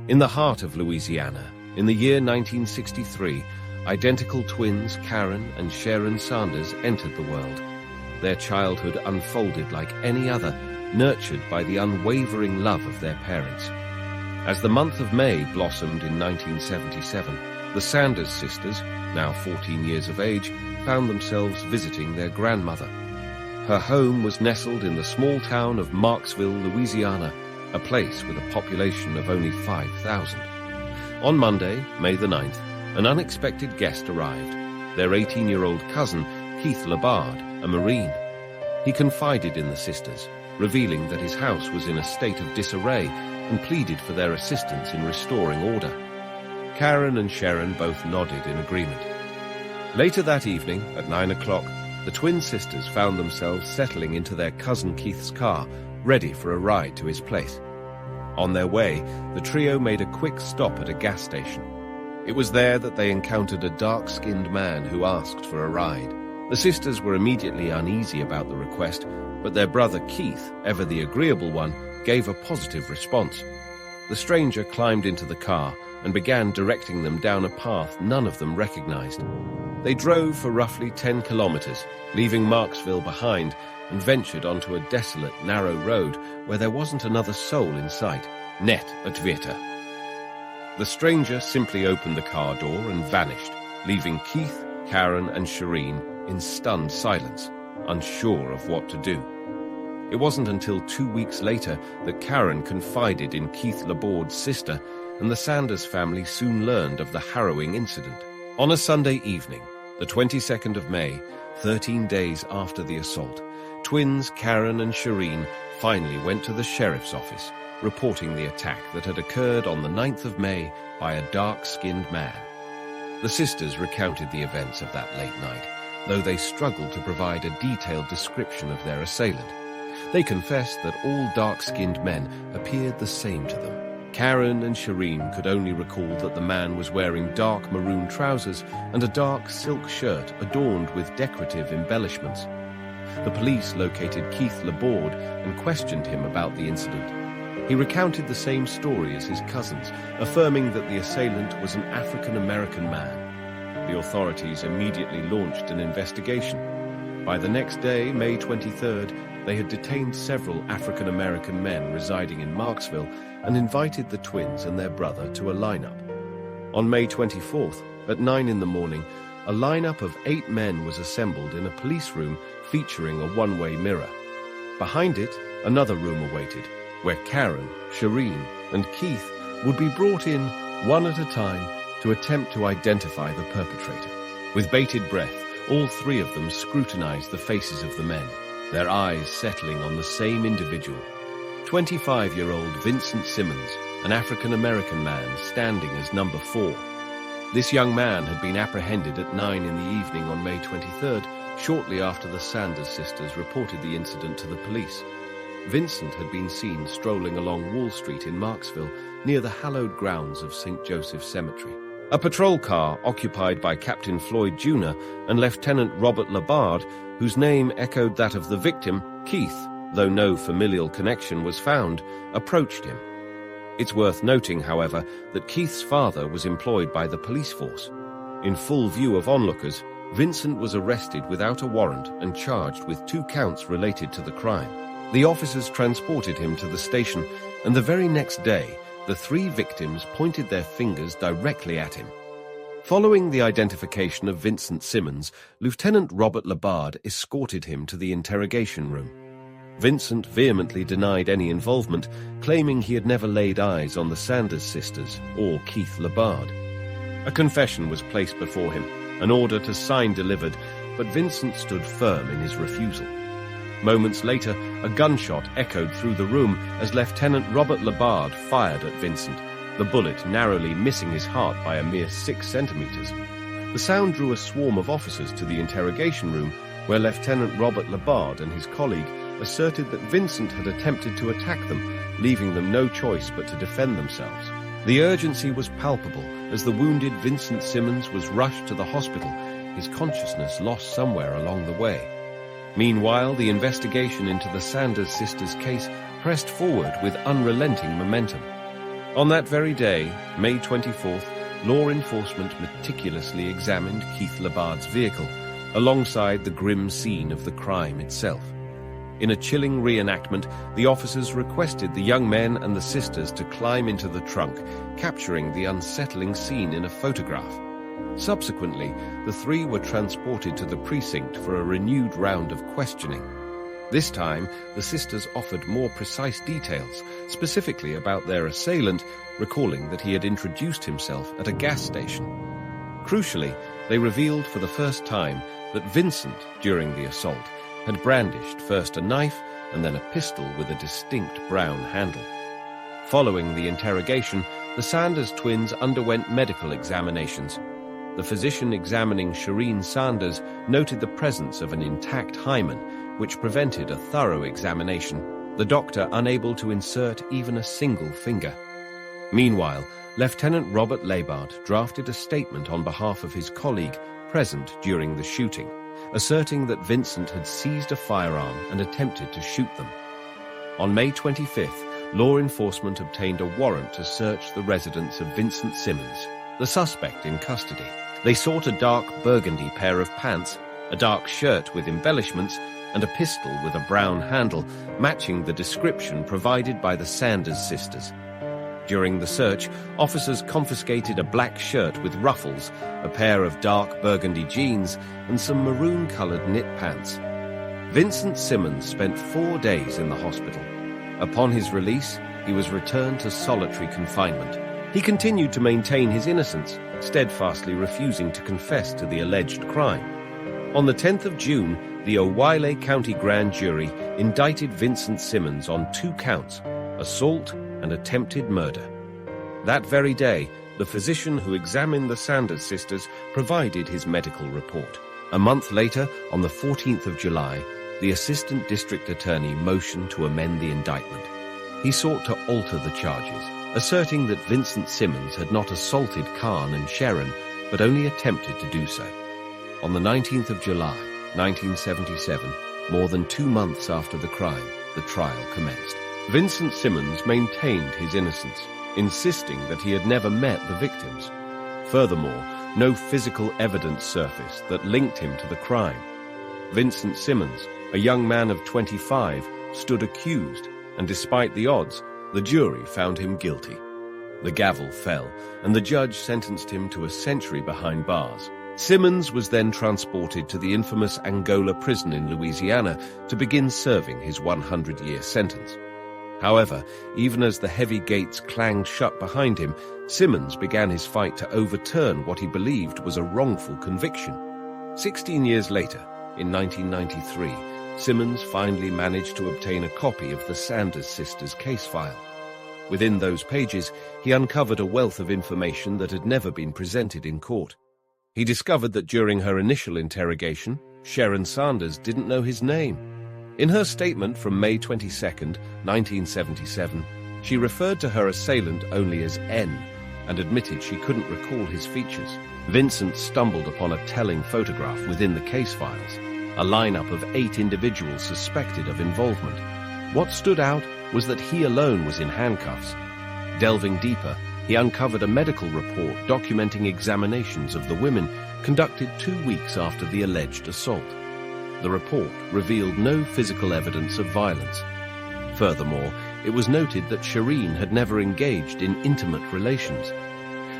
In the heart of Louisiana, in the year 1963, identical twins Karen and Sharon Sanders entered the world. Their childhood unfolded like any other, nurtured by the unwavering love of their parents. As the month of May blossomed in 1977, the Sanders sisters, now 14 years of age, found themselves visiting their grandmother. Her home was nestled in the small town of Marksville, Louisiana, a place with a population of only 5,000. On Monday, May the 9th, an unexpected guest arrived, their 18-year-old cousin, Keith Labard, a Marine. He confided in the sisters, revealing that his house was in a state of disarray and pleaded for their assistance in restoring order. Karen and Sharon both nodded in agreement. Later that evening, at 9 o'clock, the twin sisters found themselves settling into their cousin Keith's car, ready for a ride to his place. On their way, the trio made a quick stop at a gas station. It was there that they encountered a dark-skinned man who asked for a ride. The sisters were immediately uneasy about the request, but their brother Keith, ever the agreeable one, gave a positive response. The stranger climbed into the car and began directing them down a path none of them recognized. They drove for roughly 10 kilometers, leaving Marksville behind, and ventured onto a desolate, narrow road where there wasn't another soul in sight. Net advita. The stranger simply opened the car door and vanished, leaving Keith, Karen, and Shireen in stunned silence, unsure of what to do. It wasn't until 2 weeks later that Karen confided in Keith Labord's sister, and the Sanders family soon learned of the harrowing incident. On a Sunday evening, the 22nd of May, 13 days after the assault, twins Karen and Shireen finally went to the sheriff's office, reporting the attack that had occurred on the 9th of May by a dark-skinned man. The sisters recounted the events of that late night, though they struggled to provide a detailed description of their assailant. They confessed that all dark-skinned men appeared the same to them. Karen and Shireen could only recall that the man was wearing dark maroon trousers and a dark silk shirt adorned with decorative embellishments. The police located Keith Laborde and questioned him about the incident. He recounted the same story as his cousins, affirming that the assailant was an African-American man. The authorities immediately launched an investigation. By the next day, May 23rd, they had detained several African-American men residing in Marksville and invited the twins and their brother to a lineup. On May 24th, at 9 in the morning, a lineup of 8 men was assembled in a police room featuring a one-way mirror. Behind it, another room awaited, where Karen, Shireen, and Keith would be brought in one at a time to attempt to identify the perpetrator. With bated breath, all 3 of them scrutinized the faces of the men, their eyes settling on the same individual, 25-year-old Vincent Simmons, an African-American man standing as number 4. This young man had been apprehended at 9 in the evening on May 23rd, shortly after the Sanders sisters reported the incident to the police. Vincent had been seen strolling along Wall Street in Marksville, near the hallowed grounds of St. Joseph Cemetery. A patrol car occupied by Captain Floyd Jr. and Lieutenant Robert Labard, whose name echoed that of the victim, Keith, though no familial connection was found, approached him. It's worth noting, however, that Keith's father was employed by the police force. In full view of onlookers, Vincent was arrested without a warrant and charged with 2 counts related to the crime. The officers transported him to the station, and the very next day, the 3 victims pointed their fingers directly at him. Following the identification of Vincent Simmons, Lieutenant Robert Labard escorted him to the interrogation room. Vincent vehemently denied any involvement, claiming he had never laid eyes on the Sanders sisters or Keith Labard. A confession was placed before him, an order to sign delivered, but Vincent stood firm in his refusal. Moments later, a gunshot echoed through the room as Lieutenant Robert Labard fired at Vincent, the bullet narrowly missing his heart by a mere 6 centimeters. The sound drew a swarm of officers to the interrogation room, where Lieutenant Robert Labard and his colleague asserted that Vincent had attempted to attack them, leaving them no choice but to defend themselves. The urgency was palpable as the wounded Vincent Simmons was rushed to the hospital, his consciousness lost somewhere along the way. Meanwhile, the investigation into the Sanders sisters' case pressed forward with unrelenting momentum. On that very day, May 24th, law enforcement meticulously examined Keith Labard's vehicle, alongside the grim scene of the crime itself. In a chilling reenactment, the officers requested the young men and the sisters to climb into the trunk, capturing the unsettling scene in a photograph. Subsequently, the three were transported to the precinct for a renewed round of questioning. This time, the sisters offered more precise details, specifically about their assailant, recalling that he had introduced himself at a gas station. Crucially, they revealed for the first time that Vincent, during the assault, had brandished first a knife and then a pistol with a distinct brown handle. Following the interrogation, the Sanders twins underwent medical examinations. The physician examining Shireen Sanders noted the presence of an intact hymen, which prevented a thorough examination, the doctor unable to insert even a single finger. Meanwhile, Lieutenant Robert Labard drafted a statement on behalf of his colleague present during the shooting, asserting that Vincent had seized a firearm and attempted to shoot them. On May 25th, law enforcement obtained a warrant to search the residence of Vincent Simmons, the suspect in custody. They sought a dark burgundy pair of pants, a dark shirt with embellishments, and a pistol with a brown handle, matching the description provided by the Sanders sisters. During the search, officers confiscated a black shirt with ruffles, a pair of dark burgundy jeans, and some maroon-colored knit pants. Vincent Simmons spent 4 days in the hospital. Upon his release, he was returned to solitary confinement. He continued to maintain his innocence, steadfastly refusing to confess to the alleged crime. On the 10th of June, the Owyhee County Grand Jury indicted Vincent Simmons on 2 counts, assault and attempted murder. That very day, the physician who examined the Sanders sisters provided his medical report. A month later, on the 14th of July, the Assistant District Attorney motioned to amend the indictment. He sought to alter the charges, asserting that Vincent Simmons had not assaulted Khan and Sharon, but only attempted to do so. On the 19th of July, 1977, more than 2 months after the crime, the trial commenced. Vincent Simmons maintained his innocence, insisting that he had never met the victims. Furthermore, no physical evidence surfaced that linked him to the crime. Vincent Simmons, a young man of 25, stood accused, and despite the odds, the jury found him guilty. The gavel fell, and the judge sentenced him to a century behind bars. Simmons was then transported to the infamous Angola prison in Louisiana to begin serving his 100-year sentence. However, even as the heavy gates clanged shut behind him, Simmons began his fight to overturn what he believed was a wrongful conviction. 16 years later, in 1993, Simmons finally managed to obtain a copy of the Sanders sisters' case file. Within those pages, he uncovered a wealth of information that had never been presented in court. He discovered that during her initial interrogation, Sharon Sanders didn't know his name. In her statement from May 22, 1977, she referred to her assailant only as N and admitted she couldn't recall his features. Vincent stumbled upon a telling photograph within the case files, a lineup of 8 individuals suspected of involvement. What stood out was that he alone was in handcuffs. Delving deeper, he uncovered a medical report documenting examinations of the women conducted 2 weeks after the alleged assault. The report revealed no physical evidence of violence. Furthermore, it was noted that Shireen had never engaged in intimate relations.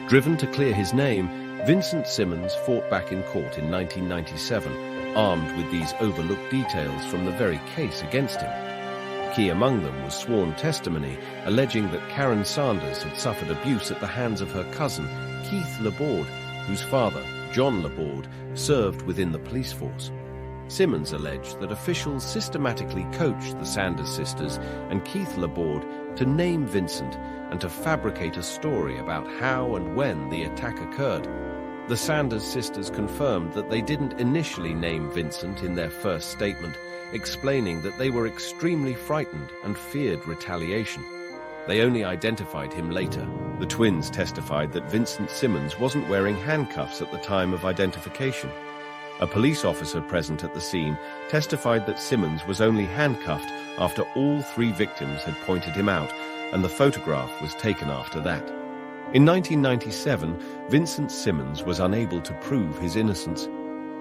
Driven to clear his name, Vincent Simmons fought back in court in 1997, armed with these overlooked details from the very case against him. Key among them was sworn testimony alleging that Karen Sanders had suffered abuse at the hands of her cousin, Keith Laborde, whose father, John Laborde, served within the police force. Simmons alleged that officials systematically coached the Sanders sisters and Keith Laborde to name Vincent and to fabricate a story about how and when the attack occurred. The Sanders sisters confirmed that they didn't initially name Vincent in their first statement, explaining that they were extremely frightened and feared retaliation. They only identified him later. The twins testified that Vincent Simmons wasn't wearing handcuffs at the time of identification. A police officer present at the scene testified that Simmons was only handcuffed after all 3 victims had pointed him out, and the photograph was taken after that. In 1997, Vincent Simmons was unable to prove his innocence.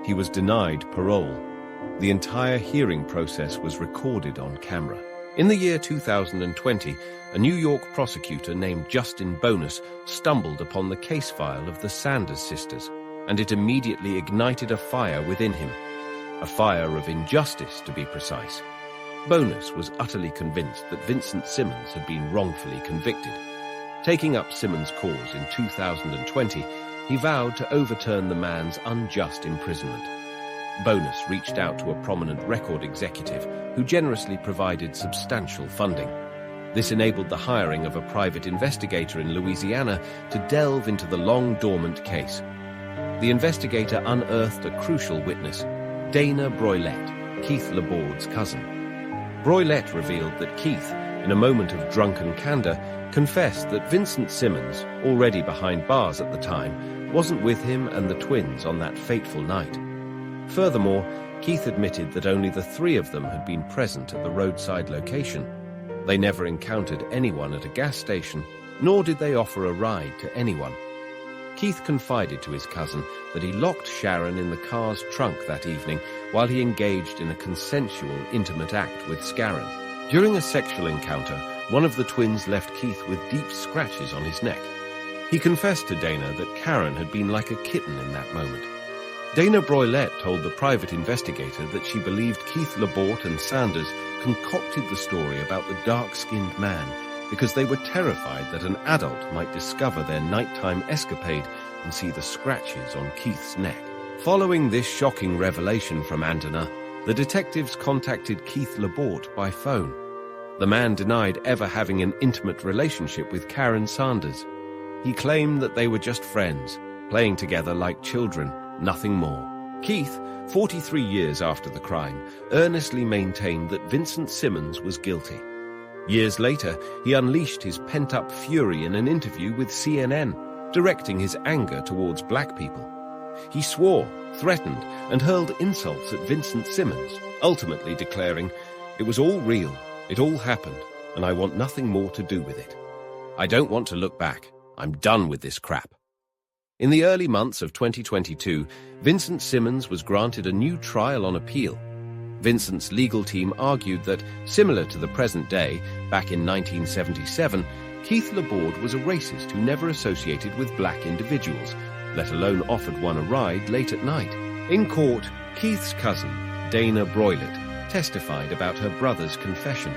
He was denied parole. The entire hearing process was recorded on camera. In the year 2020, a New York prosecutor named Justin Bonus stumbled upon the case file of the Sanders sisters, and it immediately ignited a fire within him. A fire of injustice, to be precise. Bonus was utterly convinced that Vincent Simmons had been wrongfully convicted. Taking up Simmons' cause in 2020, he vowed to overturn the man's unjust imprisonment. Bonus reached out to a prominent record executive who generously provided substantial funding. This enabled the hiring of a private investigator in Louisiana to delve into the long-dormant case. The investigator unearthed a crucial witness, Dana Broylette, Keith Laborde's cousin. Broylette revealed that Keith, in a moment of drunken candor, confessed that Vincent Simmons, already behind bars at the time, wasn't with him and the twins on that fateful night. Furthermore, Keith admitted that only the three of them had been present at the roadside location. They never encountered anyone at a gas station, nor did they offer a ride to anyone. Keith confided to his cousin that he locked Sharon in the car's trunk that evening while he engaged in a consensual, intimate act with Sharon. During a sexual encounter, one of the twins left Keith with deep scratches on his neck. He confessed to Dana that Karen had been like a kitten in that moment. Dana Broylette told the private investigator that she believed Keith Laborde and Sanders concocted the story about the dark-skinned man because they were terrified that an adult might discover their nighttime escapade and see the scratches on Keith's neck. Following this shocking revelation from Dana, the detectives contacted Keith Laborde by phone. The man denied ever having an intimate relationship with Karen Sanders. He claimed that they were just friends, playing together like children, nothing more. Keith, 43 years after the crime, earnestly maintained that Vincent Simmons was guilty. Years later, he unleashed his pent-up fury in an interview with CNN, directing his anger towards black people. He swore, threatened, and hurled insults at Vincent Simmons, ultimately declaring, "It was all real, it all happened, and I want nothing more to do with it. I don't want to look back. I'm done with this crap." In the early months of 2022, Vincent Simmons was granted a new trial on appeal. Vincent's legal team argued that, similar to the present day, back in 1977, Keith Laborde was a racist who never associated with black individuals, let alone offered one a ride late at night. In court, Keith's cousin, Dana Broylette, testified about her brother's confession.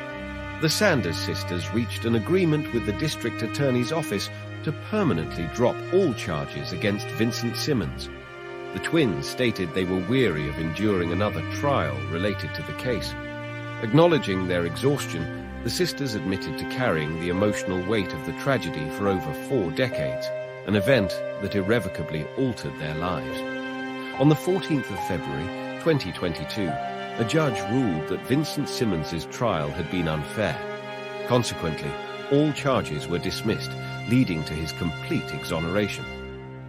The Sanders sisters reached an agreement with the district attorney's office to permanently drop all charges against Vincent Simmons. The twins stated they were weary of enduring another trial related to the case. Acknowledging their exhaustion, the sisters admitted to carrying the emotional weight of the tragedy for over 4 decades, an event that irrevocably altered their lives. On the 14th of February, 2022, a judge ruled that Vincent Simmons' trial had been unfair. Consequently, all charges were dismissed, leading to his complete exoneration.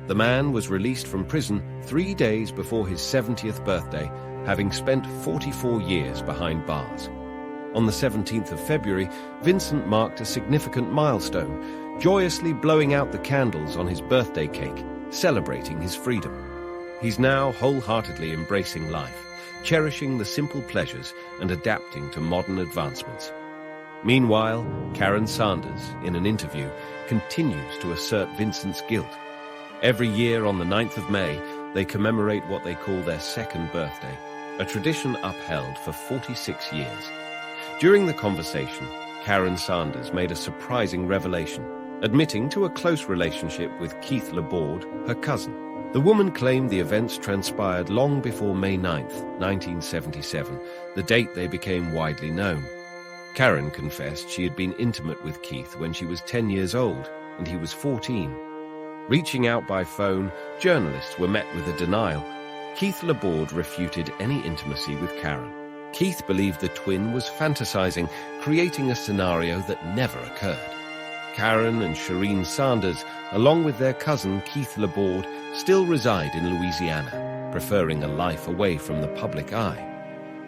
The man was released from prison 3 days before his 70th birthday, having spent 44 years behind bars. On the 17th of February, Vincent marked a significant milestone, joyously blowing out the candles on his birthday cake, celebrating his freedom. He's now wholeheartedly embracing life, cherishing the simple pleasures and adapting to modern advancements. Meanwhile, Karen Sanders, in an interview, continues to assert Vincent's guilt. Every year on the 9th of May, they commemorate what they call their second birthday, a tradition upheld for 46 years. During the conversation, Karen Sanders made a surprising revelation, admitting to a close relationship with Keith Laborde, her cousin. The woman claimed the events transpired long before May 9th, 1977, the date they became widely known. Karen confessed she had been intimate with Keith when she was 10 years old and he was 14. Reaching out by phone, journalists were met with a denial. Keith Laborde refuted any intimacy with Karen. Keith believed the twin was fantasizing, creating a scenario that never occurred. Karen and Shireen Sanders, along with their cousin Keith Laborde, still reside in Louisiana, preferring a life away from the public eye.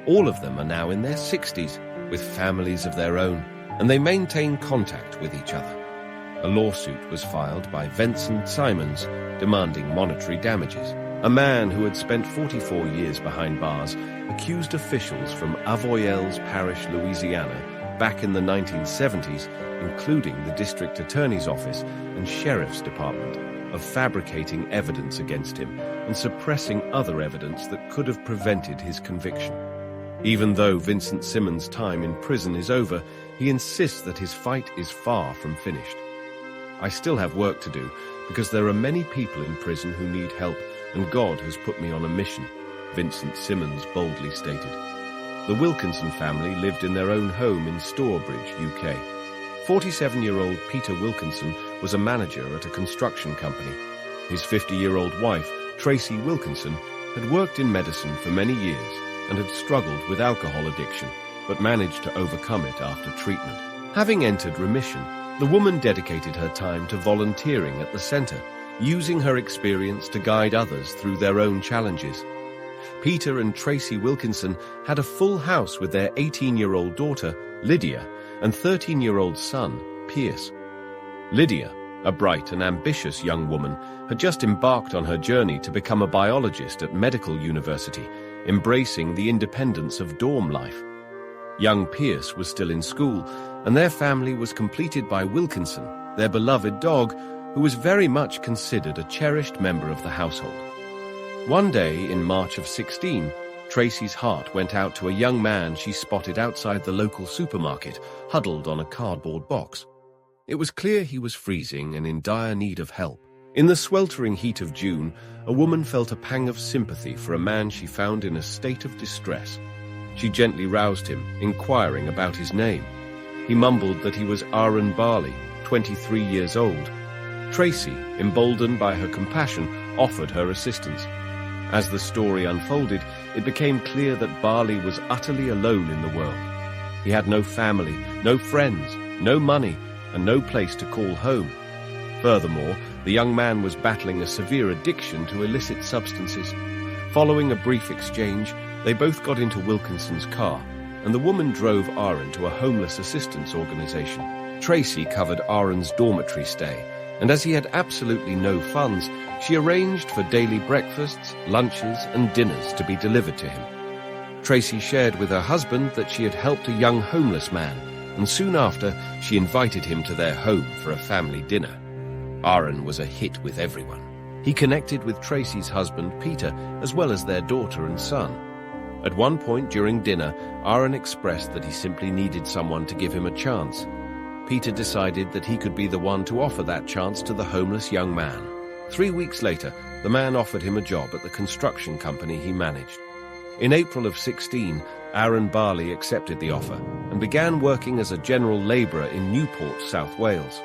All of them are now in their 60s, with families of their own. and they maintain contact with each other. A lawsuit was filed by Vincent Simmons demanding monetary damages. A man who had spent 44 years behind bars accused officials from Unveiled Parish, Louisiana, back in the 1970s, including the district attorney's office and sheriff's department, of fabricating evidence against him and suppressing other evidence that could have prevented his conviction. Even though Vincent Simmons' time in prison is over, he insists that his fight is far from finished. I still have work to do because there are many people in prison who need help, and God has put me on a mission, Vincent Simmons boldly stated. The Wilkinson family lived in their own home in Stourbridge, UK. 47-year-old Peter Wilkinson was a manager at a construction company. His 50-year-old wife, Tracy Wilkinson, had worked in medicine for many years and had struggled with alcohol addiction, but managed to overcome it after treatment. Having entered remission, the woman dedicated her time to volunteering at the center, using her experience to guide others through their own challenges. Peter and Tracy Wilkinson had a full house with their 18-year-old daughter, Lydia, and 13-year-old son, Pierce. Lydia, a bright and ambitious young woman, had just embarked on her journey to become a biologist at medical university, embracing the independence of dorm life. Young Pierce was still in school, and their family was completed by Wilkinson, their beloved dog, who was very much considered a cherished member of the household. One day in March of 16, Tracy's heart went out to a young man she spotted outside the local supermarket, huddled on a cardboard box. It was clear he was freezing and in dire need of help. In the sweltering heat of June, a woman felt a pang of sympathy for a man she found in a state of distress. She gently roused him, inquiring about his name. He mumbled that he was Aaron Barley, 23 years old. Tracy, emboldened by her compassion, offered her assistance. As the story unfolded, it became clear that Barley was utterly alone in the world. He had no family, no friends, no money, and no place to call home. Furthermore, the young man was battling a severe addiction to illicit substances. Following a brief exchange, they both got into Wilkinson's car, and the woman drove Aaron to a homeless assistance organization. Tracy covered Aaron's dormitory stay, and as he had absolutely no funds, she arranged for daily breakfasts, lunches, and dinners to be delivered to him. Tracy shared with her husband that she had helped a young homeless man, and soon after, she invited him to their home for a family dinner. Aaron was a hit with everyone. He connected with Tracy's husband, Peter, as well as their daughter and son. At one point during dinner, Aaron expressed that he simply needed someone to give him a chance. Peter decided that he could be the one to offer that chance to the homeless young man. 3 weeks later, the man offered him a job at the construction company he managed. In April of 16, Aaron Barley accepted the offer and began working as a general labourer in Newport, South Wales.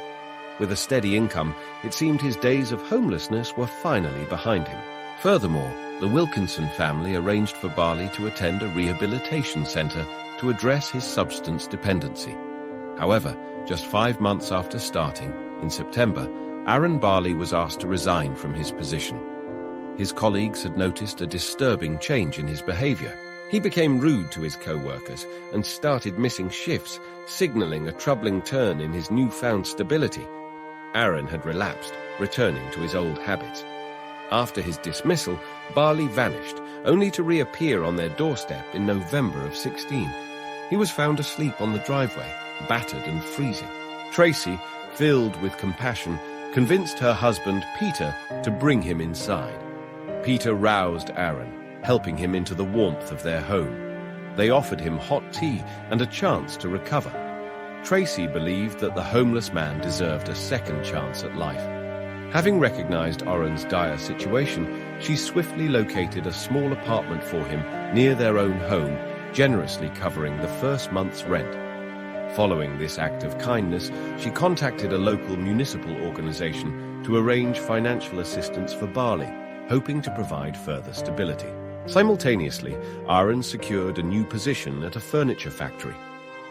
With a steady income, it seemed his days of homelessness were finally behind him. Furthermore, the Wilkinson family arranged for Barley to attend a rehabilitation centre to address his substance dependency. However, just 5 months after starting, in September, Aaron Barley was asked to resign from his position. His colleagues had noticed a disturbing change in his behaviour. He became rude to his co-workers and started missing shifts, signalling a troubling turn in his newfound stability. Aaron had relapsed, returning to his old habits. After his dismissal, Barley vanished, only to reappear on their doorstep in November of 16. He was found asleep on the driveway, battered and freezing. Tracy, filled with compassion, convinced her husband, Peter, to bring him inside. Peter roused Aaron, helping him into the warmth of their home. They offered him hot tea and a chance to recover. Tracy believed that the homeless man deserved a second chance at life. Having recognized Aaron's dire situation, she swiftly located a small apartment for him near their own home, generously covering the first month's rent. Following this act of kindness, she contacted a local municipal organization to arrange financial assistance for Barley, hoping to provide further stability. Simultaneously, Aaron secured a new position at a furniture factory.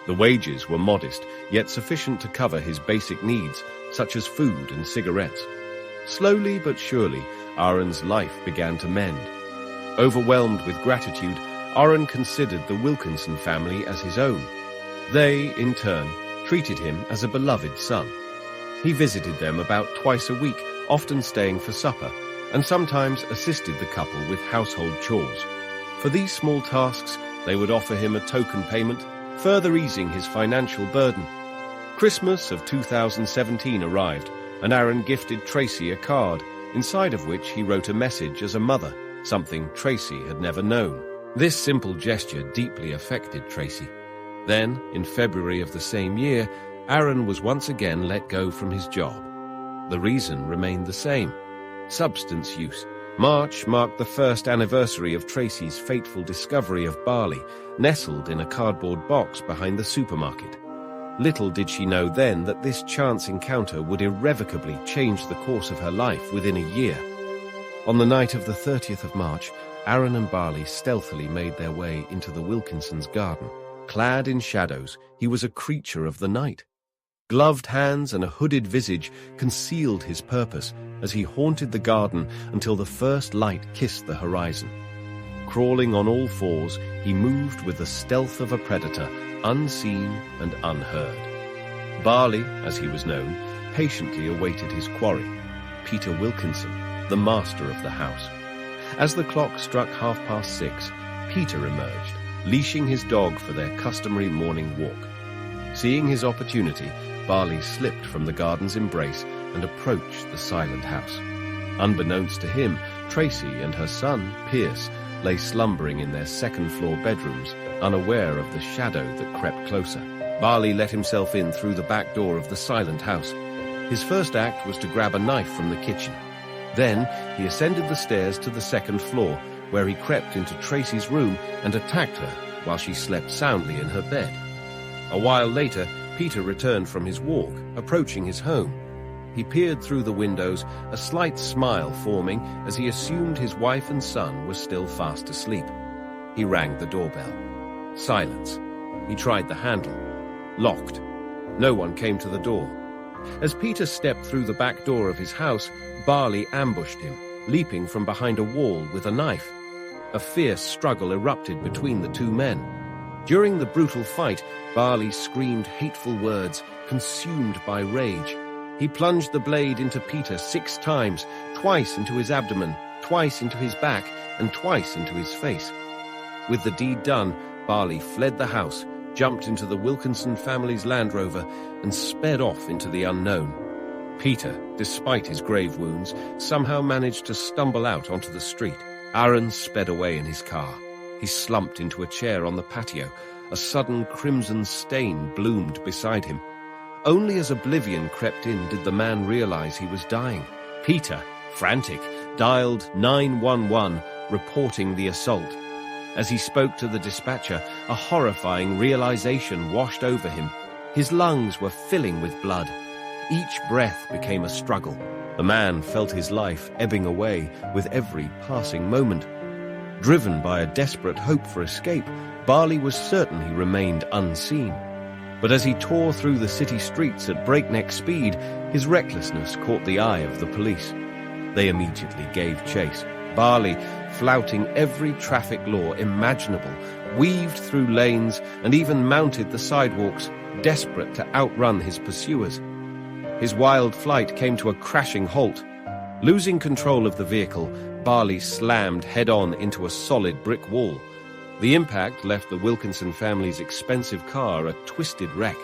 The wages were modest, yet sufficient to cover his basic needs, such as food and cigarettes. Slowly but surely, Aaron's life began to mend. Overwhelmed with gratitude, Aaron considered the Wilkinson family as his own. They, in turn, treated him as a beloved son. He visited them about twice a week, often staying for supper, and sometimes assisted the couple with household chores. For these small tasks, they would offer him a token payment, further easing his financial burden. Christmas of 2017 arrived, and Aaron gifted Tracy a card, inside of which he wrote a message as a mother, something Tracy had never known. This simple gesture deeply affected Tracy. Then, in February of the same year, Aaron was once again let go from his job. The reason remained the same: substance use. March marked the first anniversary of Tracy's fateful discovery of Barley, nestled in a cardboard box behind the supermarket. Little did she know then that this chance encounter would irrevocably change the course of her life within a year. On the night of the 30th of March, Aaron and Barley stealthily made their way into the Wilkinsons' garden. Clad in shadows, he was a creature of the night. Gloved hands and a hooded visage concealed his purpose as he haunted the garden until the first light kissed the horizon. Crawling on all fours, he moved with the stealth of a predator, unseen and unheard. Barley, as he was known, patiently awaited his quarry, Peter Wilkinson, the master of the house. As the clock struck 6:30, Peter emerged, leashing his dog for their customary morning walk. Seeing his opportunity, Barley slipped from the garden's embrace and approached the silent house. Unbeknownst to him, Tracy and her son, Pierce, lay slumbering in their second-floor bedrooms, unaware of the shadow that crept closer. Barley let himself in through the back door of the silent house. His first act was to grab a knife from the kitchen. Then he ascended the stairs to the second floor, where he crept into Tracy's room and attacked her while she slept soundly in her bed. A while later, Peter returned from his walk, approaching his home. He peered through the windows, a slight smile forming as he assumed his wife and son were still fast asleep. He rang the doorbell. Silence. He tried the handle. Locked. No one came to the door. As Peter stepped through the back door of his house, Barley ambushed him, leaping from behind a wall with a knife. A fierce struggle erupted between the two men. During the brutal fight, Barley screamed hateful words, consumed by rage. He plunged the blade into Peter 6 times, twice into his abdomen, twice into his back, and twice into his face. With the deed done, Barley fled the house, jumped into the Wilkinson family's Land Rover, and sped off into the unknown. Peter, despite his grave wounds, somehow managed to stumble out onto the street. Aaron sped away in his car. He slumped into a chair on the patio. A sudden crimson stain bloomed beside him. Only as oblivion crept in did the man realize he was dying. Peter, frantic, dialed 911, reporting the assault. As he spoke to the dispatcher, a horrifying realization washed over him. His lungs were filling with blood. Each breath became a struggle. The man felt his life ebbing away with every passing moment. Driven by a desperate hope for escape, Barley was certain he remained unseen. But as he tore through the city streets at breakneck speed, his recklessness caught the eye of the police. They immediately gave chase. Barley, flouting every traffic law imaginable, weaved through lanes and even mounted the sidewalks, desperate to outrun his pursuers. His wild flight came to a crashing halt. Losing control of the vehicle, Barley slammed head-on into a solid brick wall. The impact left the Wilkinson family's expensive car a twisted wreck.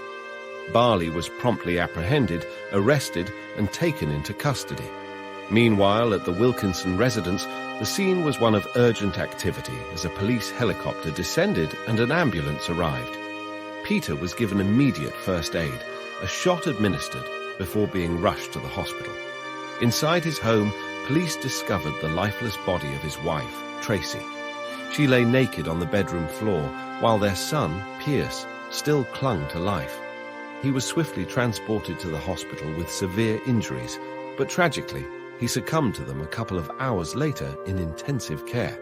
Barley was promptly apprehended, arrested, and taken into custody. Meanwhile, at the Wilkinson residence, the scene was one of urgent activity as a police helicopter descended and an ambulance arrived. Peter was given immediate first aid, a shot administered before being rushed to the hospital. Inside his home, police discovered the lifeless body of his wife, Tracy. She lay naked on the bedroom floor, while their son, Pierce, still clung to life. He was swiftly transported to the hospital with severe injuries, but tragically, he succumbed to them a couple of hours later in intensive care.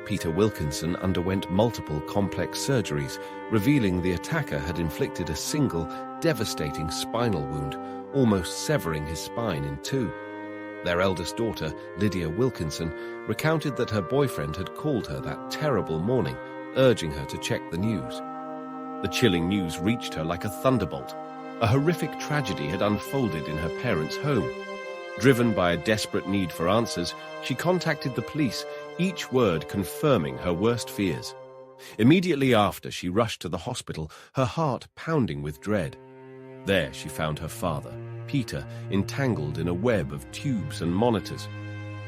Peter Wilkinson underwent multiple complex surgeries, revealing the attacker had inflicted a single, devastating spinal wound, almost severing his spine in two. Their eldest daughter, Lydia Wilkinson, recounted that her boyfriend had called her that terrible morning, urging her to check the news. The chilling news reached her like a thunderbolt. A horrific tragedy had unfolded in her parents' home. Driven by a desperate need for answers, she contacted the police, each word confirming her worst fears. Immediately after, she rushed to the hospital, her heart pounding with dread. There she found her father, Peter, entangled in a web of tubes and monitors.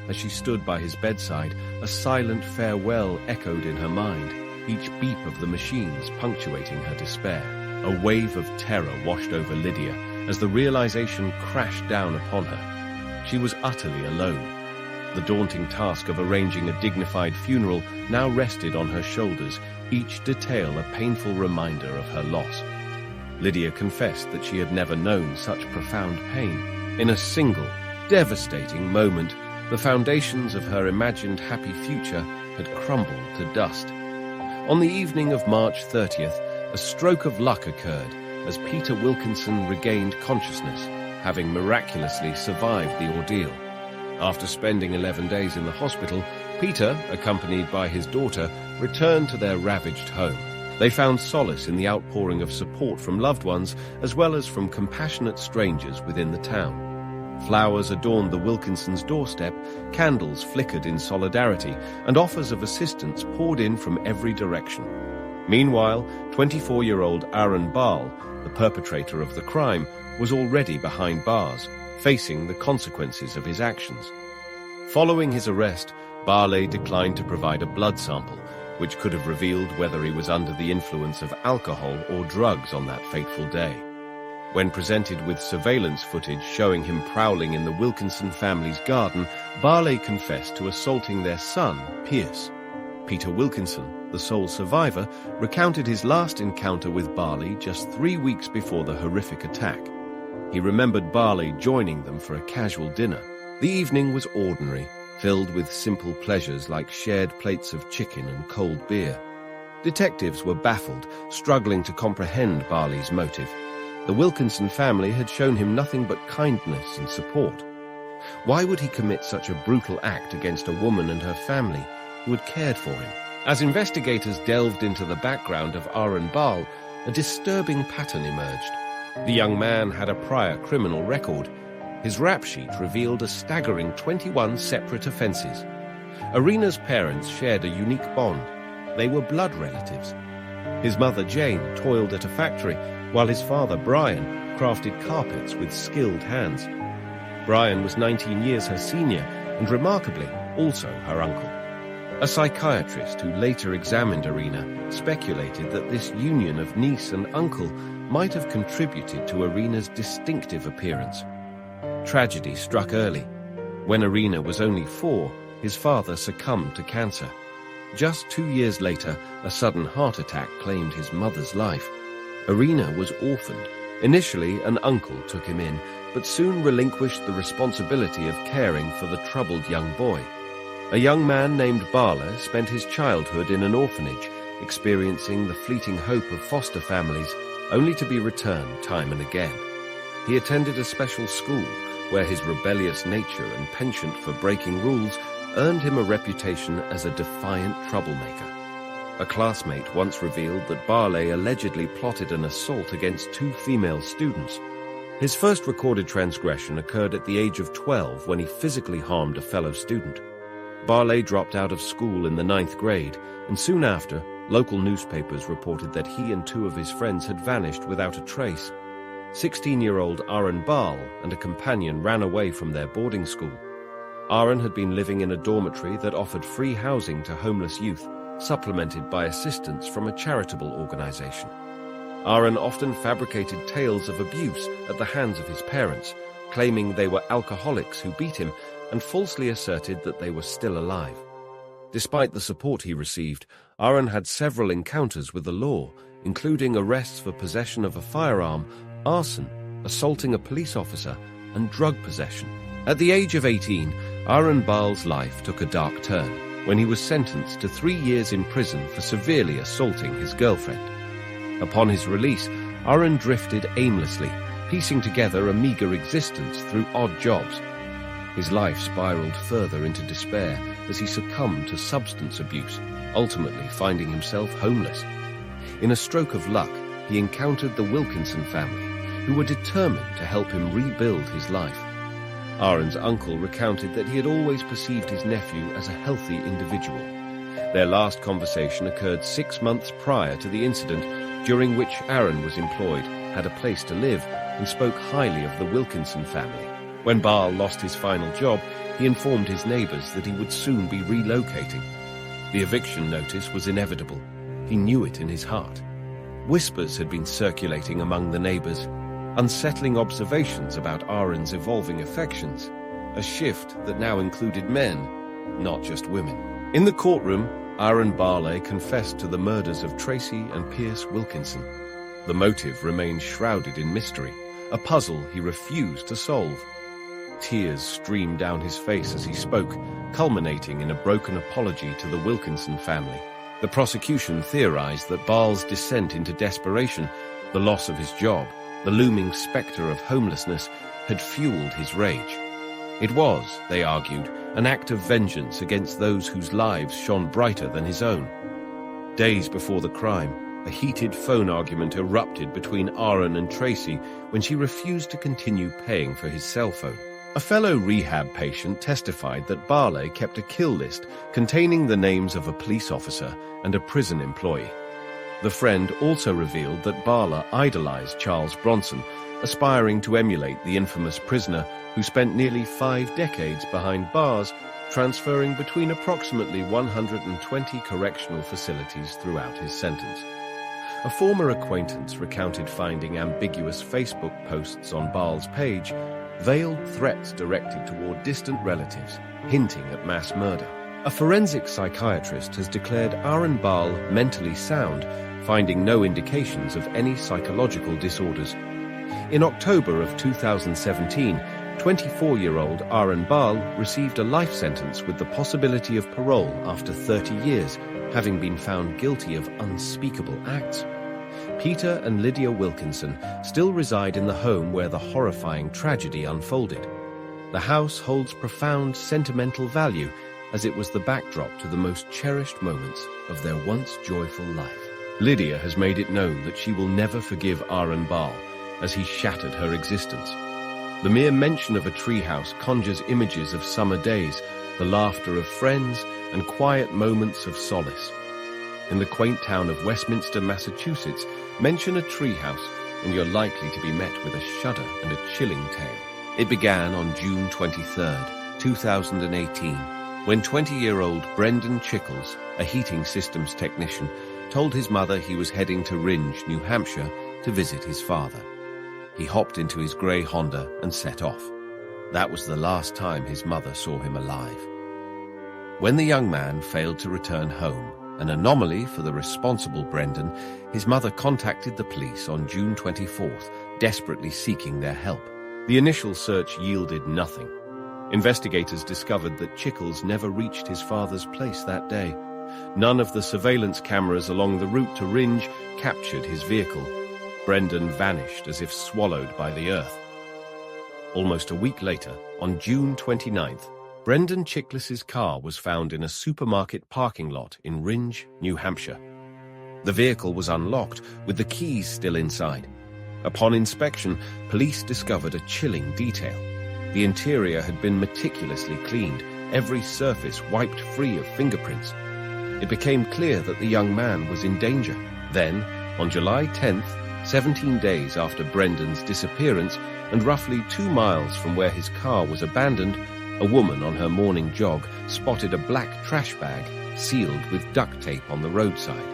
As she stood by his bedside, a silent farewell echoed in her mind, each beep of the machines punctuating her despair. A wave of terror washed over Lydia as the realization crashed down upon her. She was utterly alone. The daunting task of arranging a dignified funeral now rested on her shoulders, each detail a painful reminder of her loss. Lydia confessed that she had never known such profound pain. In a single, devastating moment, the foundations of her imagined happy future had crumbled to dust. On the evening of March 30th, a stroke of luck occurred as Peter Wilkinson regained consciousness, having miraculously survived the ordeal. After spending 11 days in the hospital, Peter, accompanied by his daughter, returned to their ravaged home. They found solace in the outpouring of support from loved ones as well as from compassionate strangers within the town. Flowers adorned the Wilkinsons' doorstep, candles flickered in solidarity, and offers of assistance poured in from every direction. Meanwhile, 24-year-old Aaron Ball, the perpetrator of the crime, was already behind bars, facing the consequences of his actions. Following his arrest, Barley declined to provide a blood sample, which could have revealed whether he was under the influence of alcohol or drugs on that fateful day. When presented with surveillance footage showing him prowling in the Wilkinson family's garden, Barley confessed to assaulting their son, Pierce. Peter Wilkinson, the sole survivor, recounted his last encounter with Barley just 3 weeks before the horrific attack. He remembered Barley joining them for a casual dinner. The evening was ordinary, filled with simple pleasures like shared plates of chicken and cold beer. Detectives were baffled, struggling to comprehend Barley's motive. The Wilkinson family had shown him nothing but kindness and support. Why would he commit such a brutal act against a woman and her family who had cared for him? As investigators delved into the background of Aaron Ball, a disturbing pattern emerged. The young man had a prior criminal record. His rap sheet revealed a staggering 21 separate offenses. Arena's parents shared a unique bond. They were blood relatives. His mother, Jane, toiled at a factory, while his father, Brian, crafted carpets with skilled hands. Brian was 19 years her senior and, remarkably, also her uncle. A psychiatrist who later examined Arena speculated that this union of niece and uncle might have contributed to Arena's distinctive appearance. Tragedy struck early. When Arena was only 4, his father succumbed to cancer. Just 2 years later, a sudden heart attack claimed his mother's life. Arena was orphaned. Initially, an uncle took him in, but soon relinquished the responsibility of caring for the troubled young boy. A young man named Barla spent his childhood in an orphanage, experiencing the fleeting hope of foster families, only to be returned time and again. He attended a special school, where his rebellious nature and penchant for breaking rules earned him a reputation as a defiant troublemaker. A classmate once revealed that Barley allegedly plotted an assault against 2 female students. His first recorded transgression occurred at the age of 12 when he physically harmed a fellow student. Barley dropped out of school in the 9th grade, and soon after, local newspapers reported that he and 2 of his friends had vanished without a trace. 16-year-old Aaron Ball and a companion ran away from their boarding school. Aaron had been living in a dormitory that offered free housing to homeless youth, supplemented by assistance from a charitable organization. Aaron often fabricated tales of abuse at the hands of his parents, claiming they were alcoholics who beat him, and falsely asserted that they were still alive. Despite the support he received, Aaron had several encounters with the law, including arrests for possession of a firearm, arson, assaulting a police officer, and drug possession. At the age of 18, Aaron Ball's life took a dark turn when he was sentenced to 3 years in prison for severely assaulting his girlfriend. Upon his release, Aaron drifted aimlessly, piecing together a meager existence through odd jobs. His life spiraled further into despair as he succumbed to substance abuse, ultimately finding himself homeless. In a stroke of luck, he encountered the Wilkinson family, who were determined to help him rebuild his life. Aaron's uncle recounted that he had always perceived his nephew as a healthy individual. Their last conversation occurred 6 months prior to the incident, during which Aaron was employed, had a place to live, and spoke highly of the Wilkinson family. When Baal lost his final job, he informed his neighbors that he would soon be relocating. The eviction notice was inevitable. He knew it in his heart. Whispers had been circulating among the neighbors, unsettling observations about Aaron's evolving affections, a shift that now included men, not just women. In the courtroom, Aaron Barley confessed to the murders of Tracy and Pierce Wilkinson. The motive remained shrouded in mystery, a puzzle he refused to solve. Tears streamed down his face as he spoke, culminating in a broken apology to the Wilkinson family. The prosecution theorized that Baal's descent into desperation, the loss of his job, the looming specter of homelessness, had fueled his rage. It was, they argued, an act of vengeance against those whose lives shone brighter than his own. Days before the crime, a heated phone argument erupted between Aaron and Tracy when she refused to continue paying for his cell phone. A fellow rehab patient testified that Barley kept a kill list containing the names of a police officer and a prison employee. The friend also revealed that Barley idolized Charles Bronson, aspiring to emulate the infamous prisoner who spent nearly 5 decades behind bars, transferring between approximately 120 correctional facilities throughout his sentence. A former acquaintance recounted finding ambiguous Facebook posts on Baal's page, veiled threats directed toward distant relatives, hinting at mass murder. A forensic psychiatrist has declared Aaron Baal mentally sound, finding no indications of any psychological disorders. In October of 2017, 24-year-old Aaron Baal received a life sentence with the possibility of parole after 30 years, having been found guilty of unspeakable acts. Peter and Lydia Wilkinson still reside in the home where the horrifying tragedy unfolded. The house holds profound sentimental value, as it was the backdrop to the most cherished moments of their once joyful life. Lydia has made it known that she will never forgive Aaron Baal, as he shattered her existence. The mere mention of a treehouse conjures images of summer days, the laughter of friends, and quiet moments of solace. In the quaint town of Westminster, Massachusetts, mention a treehouse, and you're likely to be met with a shudder and a chilling tale. It began on June 23rd, 2018, when 20-year-old Brendan Chickles, a heating systems technician, told his mother he was heading to Ringe, New Hampshire, to visit his father. He hopped into his grey Honda and set off. That was the last time his mother saw him alive. When the young man failed to return home, an anomaly for the responsible Brendan, his mother contacted the police on June 24th, desperately seeking their help. The initial search yielded nothing. Investigators discovered that Chickles never reached his father's place that day. None of the surveillance cameras along the route to Ringe captured his vehicle. Brendan vanished as if swallowed by the earth. Almost a week later, on June 29th, Brendan Chickles's car was found in a supermarket parking lot in Ringe, New Hampshire. The vehicle was unlocked, with the keys still inside. Upon inspection, police discovered a chilling detail. The interior had been meticulously cleaned, every surface wiped free of fingerprints. It became clear that the young man was in danger. Then, on July 10th, 17 days after Brendan's disappearance, and roughly 2 miles from where his car was abandoned, a woman on her morning jog spotted a black trash bag sealed with duct tape on the roadside.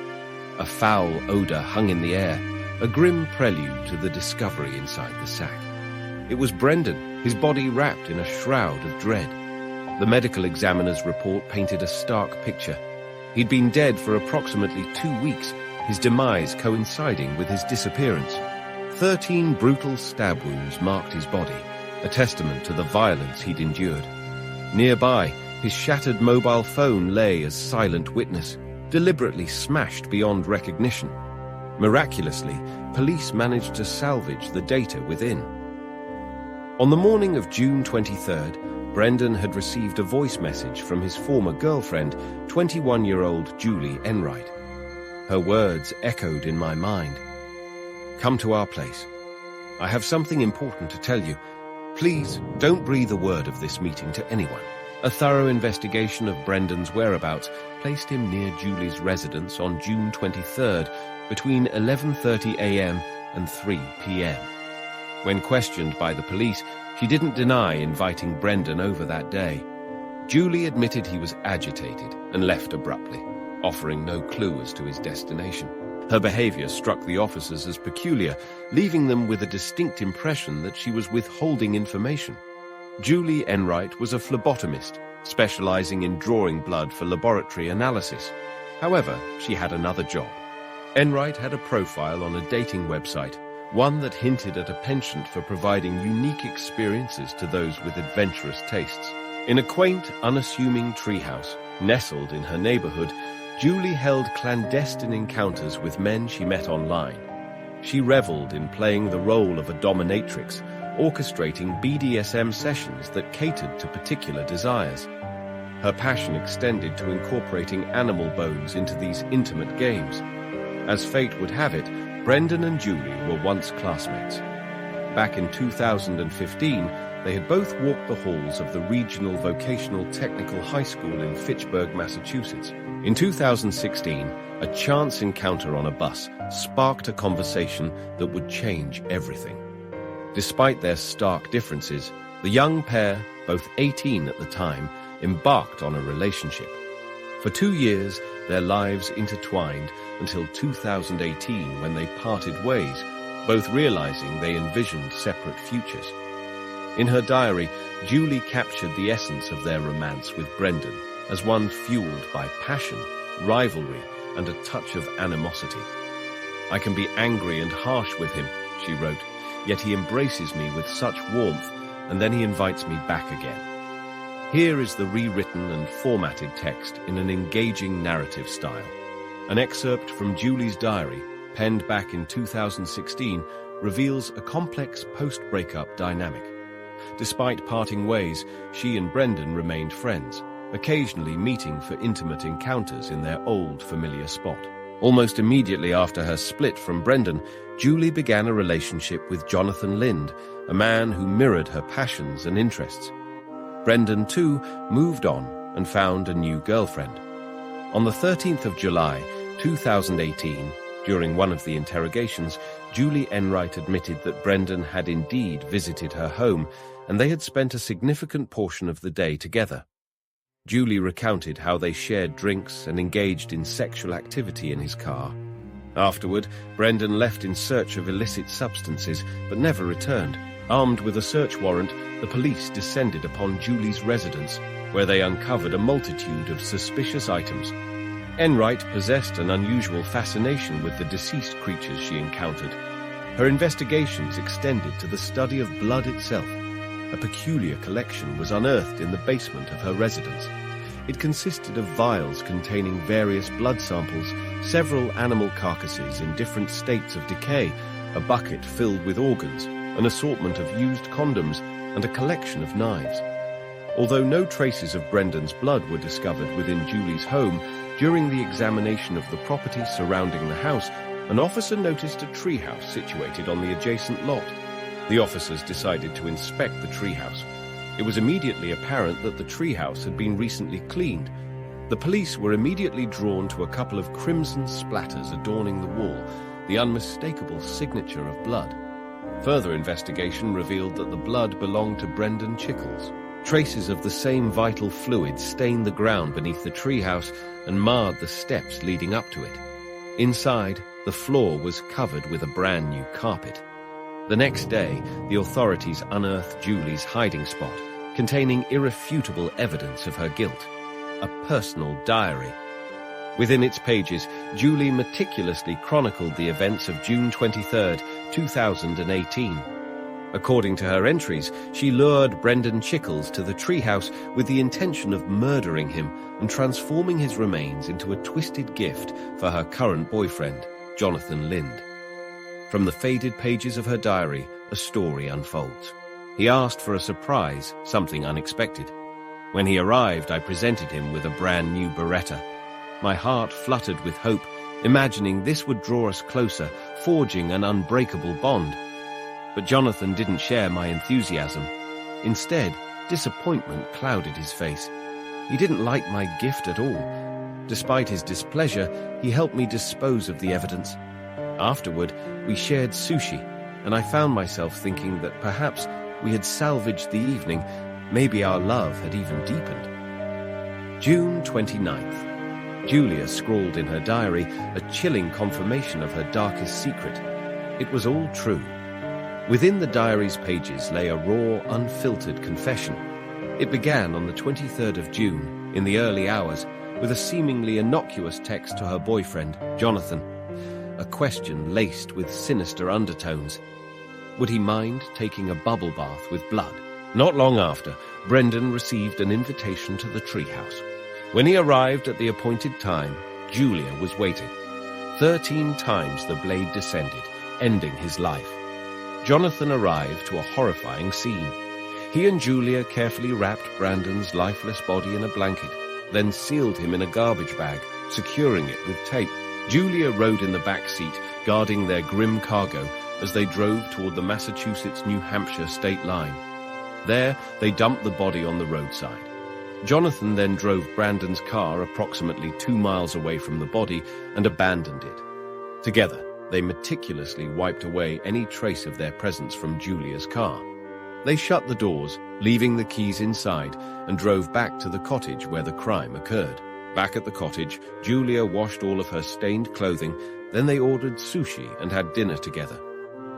A foul odor hung in the air, a grim prelude to the discovery inside the sack. It was Brendan, his body wrapped in a shroud of dread. The medical examiner's report painted a stark picture. He'd been dead for approximately 2 weeks, his demise coinciding with his disappearance. 13 brutal stab wounds marked his body, a testament to the violence he'd endured. Nearby, his shattered mobile phone lay as silent witness, deliberately smashed beyond recognition. Miraculously, police managed to salvage the data within. On the morning of June 23rd, Brendan had received a voice message from his former girlfriend, 21-year-old Julie Enright. Her words echoed in my mind. Come to our place. I have something important to tell you. Please, don't breathe a word of this meeting to anyone." A thorough investigation of Brendan's whereabouts placed him near Julie's residence on June 23rd between 11:30 a.m. and 3 p.m. When questioned by the police, she didn't deny inviting Brendan over that day. Julie admitted he was agitated and left abruptly, offering no clue as to his destination. Her behavior struck the officers as peculiar, leaving them with a distinct impression that she was withholding information. Julie Enright was a phlebotomist, specializing in drawing blood for laboratory analysis. However, she had another job. Enright had a profile on a dating website, one that hinted at a penchant for providing unique experiences to those with adventurous tastes. In a quaint, unassuming treehouse, nestled in her neighborhood, Julie held clandestine encounters with men she met online. She reveled in playing the role of a dominatrix, orchestrating BDSM sessions that catered to particular desires. Her passion extended to incorporating animal bones into these intimate games. As fate would have it, Brendan and Julie were once classmates. Back in 2015, they had both walked the halls of the Regional Vocational Technical High School in Fitchburg, Massachusetts. In 2016, a chance encounter on a bus sparked a conversation that would change everything. Despite their stark differences, the young pair, both 18 at the time, embarked on a relationship. For 2 years, their lives intertwined until 2018 when they parted ways, both realizing they envisioned separate futures. In her diary, Julie captured the essence of their romance with Brendan as one fueled by passion, rivalry, and a touch of animosity. "I can be angry and harsh with him," she wrote, "yet he embraces me with such warmth, and then he invites me back again." Here is the rewritten and formatted text in an engaging narrative style. An excerpt from Julie's diary, penned back in 2016, reveals a complex post-breakup dynamic. Despite parting ways, she and Brendan remained friends, occasionally meeting for intimate encounters in their old familiar spot. Almost immediately after her split from Brendan, Julie began a relationship with Jonathan Lind, a man who mirrored her passions and interests. Brendan, too, moved on and found a new girlfriend. On the 13th of July, 2018, during one of the interrogations, Julie Enright admitted that Brendan had indeed visited her home, and they had spent a significant portion of the day together. Julie recounted how they shared drinks and engaged in sexual activity in his car. Afterward, Brendan left in search of illicit substances, but never returned. Armed with a search warrant, the police descended upon Julie's residence, where they uncovered a multitude of suspicious items. Enright possessed an unusual fascination with the deceased creatures she encountered. Her investigations extended to the study of blood itself. A peculiar collection was unearthed in the basement of her residence. It consisted of vials containing various blood samples, several animal carcasses in different states of decay, a bucket filled with organs, an assortment of used condoms, and a collection of knives. Although no traces of Brendan's blood were discovered within Julie's home, during the examination of the property surrounding the house, an officer noticed a treehouse situated on the adjacent lot. The officers decided to inspect the treehouse. It was immediately apparent that the treehouse had been recently cleaned. The police were immediately drawn to a couple of crimson splatters adorning the wall, the unmistakable signature of blood. Further investigation revealed that the blood belonged to Brendan Chickles. Traces of the same vital fluid stained the ground beneath the treehouse and marred the steps leading up to it. Inside, the floor was covered with a brand new carpet. The next day, the authorities unearthed Julie's hiding spot, containing irrefutable evidence of her guilt, a personal diary. Within its pages, Julie meticulously chronicled the events of June 23, 2018. According to her entries, she lured Brendan Chickles to the treehouse with the intention of murdering him and transforming his remains into a twisted gift for her current boyfriend, Jonathan Lind. From the faded pages of her diary, a story unfolds. He asked for a surprise, something unexpected. When he arrived, I presented him with a brand new Beretta. My heart fluttered with hope, imagining this would draw us closer, forging an unbreakable bond. But Jonathan didn't share my enthusiasm. Instead, disappointment clouded his face. He didn't like my gift at all. Despite his displeasure, he helped me dispose of the evidence. Afterward, we shared sushi, and I found myself thinking that perhaps we had salvaged the evening. Maybe our love had even deepened. June 29th. Julia scrawled in her diary a chilling confirmation of her darkest secret. It was all true. Within the diary's pages lay a raw, unfiltered confession. It began on the 23rd of June, in the early hours, with a seemingly innocuous text to her boyfriend, Jonathan. A question laced with sinister undertones. Would he mind taking a bubble bath with blood? Not long after, Brendan received an invitation to the treehouse. When he arrived at the appointed time, Julia was waiting. 13 times the blade descended, ending his life. Jonathan arrived to a horrifying scene. He and Julia carefully wrapped Brandon's lifeless body in a blanket, then sealed him in a garbage bag, securing it with tape. Julia rode in the back seat, guarding their grim cargo as they drove toward the Massachusetts-New Hampshire state line. There, they dumped the body on the roadside. Jonathan then drove Brandon's car approximately 2 miles away from the body and abandoned it. Together, they meticulously wiped away any trace of their presence from Julia's car. They shut the doors, leaving the keys inside, and drove back to the cottage where the crime occurred. Back at the cottage, Julia washed all of her stained clothing, then they ordered sushi and had dinner together.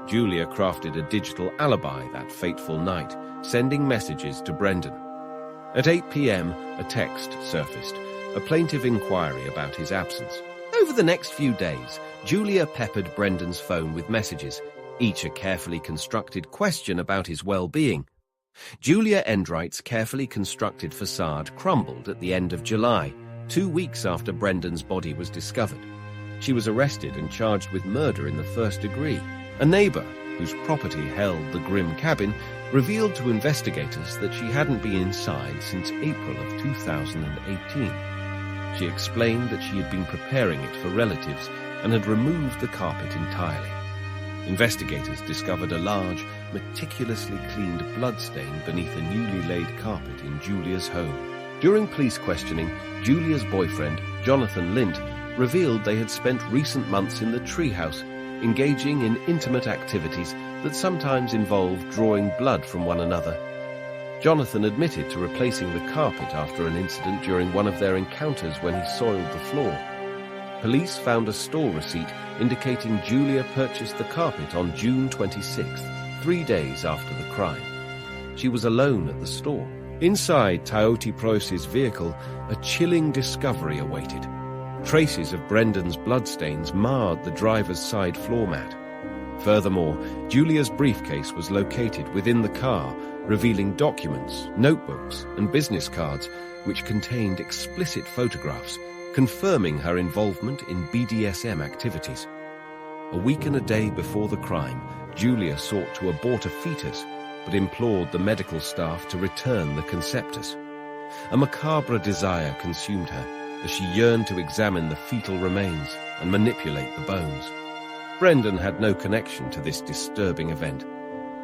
Julia crafted a digital alibi that fateful night, sending messages to Brendan. At 8 p.m., a text surfaced, a plaintive inquiry about his absence. Over the next few days, Julia peppered Brendan's phone with messages, each a carefully constructed question about his well-being. Julia Enright's carefully constructed facade crumbled at the end of July, 2 weeks after Brendan's body was discovered. She was arrested and charged with murder in the first degree. A neighbor, whose property held the grim cabin, revealed to investigators that she hadn't been inside since April of 2018. She explained that she had been preparing it for relatives and had removed the carpet entirely. Investigators discovered a large, meticulously cleaned bloodstain beneath a newly laid carpet in Julia's home. During police questioning, Julia's boyfriend, Jonathan Lint, revealed they had spent recent months in the treehouse, engaging in intimate activities that sometimes involved drawing blood from one another. Jonathan admitted to replacing the carpet after an incident during one of their encounters when he soiled the floor. Police found a store receipt indicating Julia purchased the carpet on June 26th, 3 days after the crime. She was alone at the store. Inside Tiote Prose's vehicle, a chilling discovery awaited. Traces of Brendan's bloodstains marred the driver's side floor mat. Furthermore, Julia's briefcase was located within the car, revealing documents, notebooks, and business cards which contained explicit photographs, confirming her involvement in BDSM activities. A week and a day before the crime, Julia sought to abort a fetus, but implored the medical staff to return the conceptus. A macabre desire consumed her as she yearned to examine the fetal remains and manipulate the bones. Brendan had no connection to this disturbing event.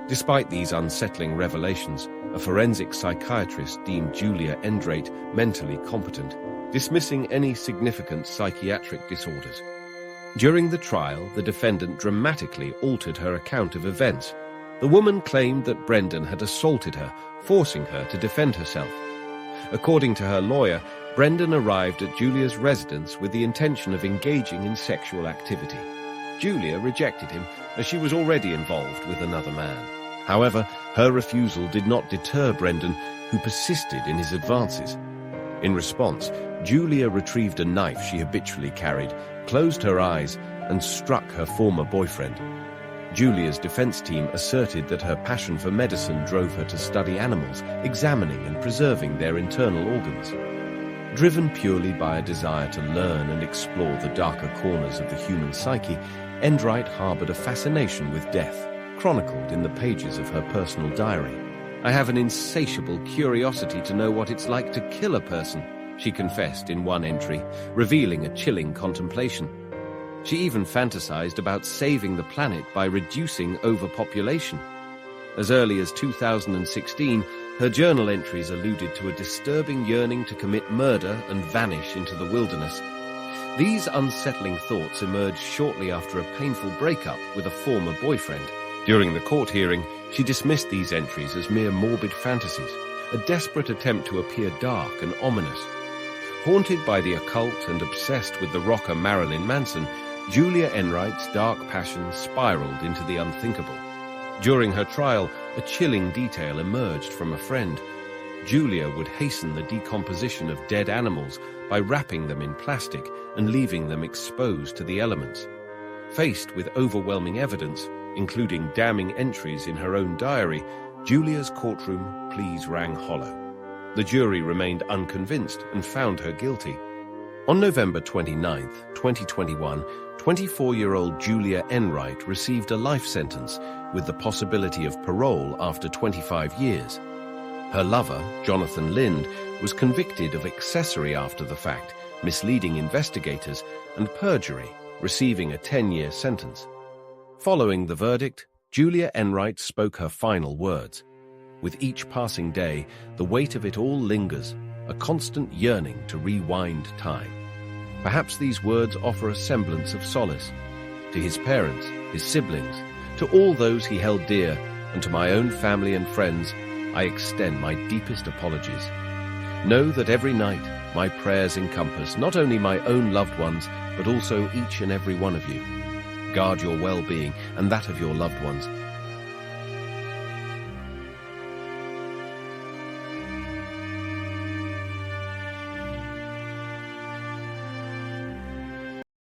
Despite these unsettling revelations, a forensic psychiatrist deemed Julia Endrate mentally competent, dismissing any significant psychiatric disorders. During the trial, the defendant dramatically altered her account of events. The woman claimed that Brendan had assaulted her, forcing her to defend herself. According to her lawyer, Brendan arrived at Julia's residence with the intention of engaging in sexual activity. Julia rejected him, as she was already involved with another man. However, her refusal did not deter Brendan, who persisted in his advances. In response, Julia retrieved a knife she habitually carried, closed her eyes, and struck her former boyfriend. Julia's defense team asserted that her passion for medicine drove her to study animals, examining and preserving their internal organs. Driven purely by a desire to learn and explore the darker corners of the human psyche, Enright harbored a fascination with death, chronicled in the pages of her personal diary. "I have an insatiable curiosity to know what it's like to kill a person," she confessed in one entry, revealing a chilling contemplation. She even fantasized about saving the planet by reducing overpopulation. As early as 2016, her journal entries alluded to a disturbing yearning to commit murder and vanish into the wilderness. These unsettling thoughts emerged shortly after a painful breakup with a former boyfriend. During the court hearing, she dismissed these entries as mere morbid fantasies, a desperate attempt to appear dark and ominous. Haunted by the occult and obsessed with the rocker Marilyn Manson, Julia Enright's dark passions spiraled into the unthinkable. During her trial, a chilling detail emerged from a friend. Julia would hasten the decomposition of dead animals by wrapping them in plastic and leaving them exposed to the elements. Faced with overwhelming evidence, including damning entries in her own diary, Julia's courtroom pleas rang hollow. The jury remained unconvinced and found her guilty. On November 29, 2021, 24-year-old Julia Enright received a life sentence with the possibility of parole after 25 years. Her lover, Jonathan Lind, was convicted of accessory after the fact, misleading investigators, and perjury, receiving a 10-year sentence. Following the verdict, Julia Enright spoke her final words. With each passing day, the weight of it all lingers, a constant yearning to rewind time. Perhaps these words offer a semblance of solace. To his parents, his siblings, to all those he held dear, and to my own family and friends, I extend my deepest apologies. Know that every night, my prayers encompass not only my own loved ones, but also each and every one of you. Guard your well-being and that of your loved ones,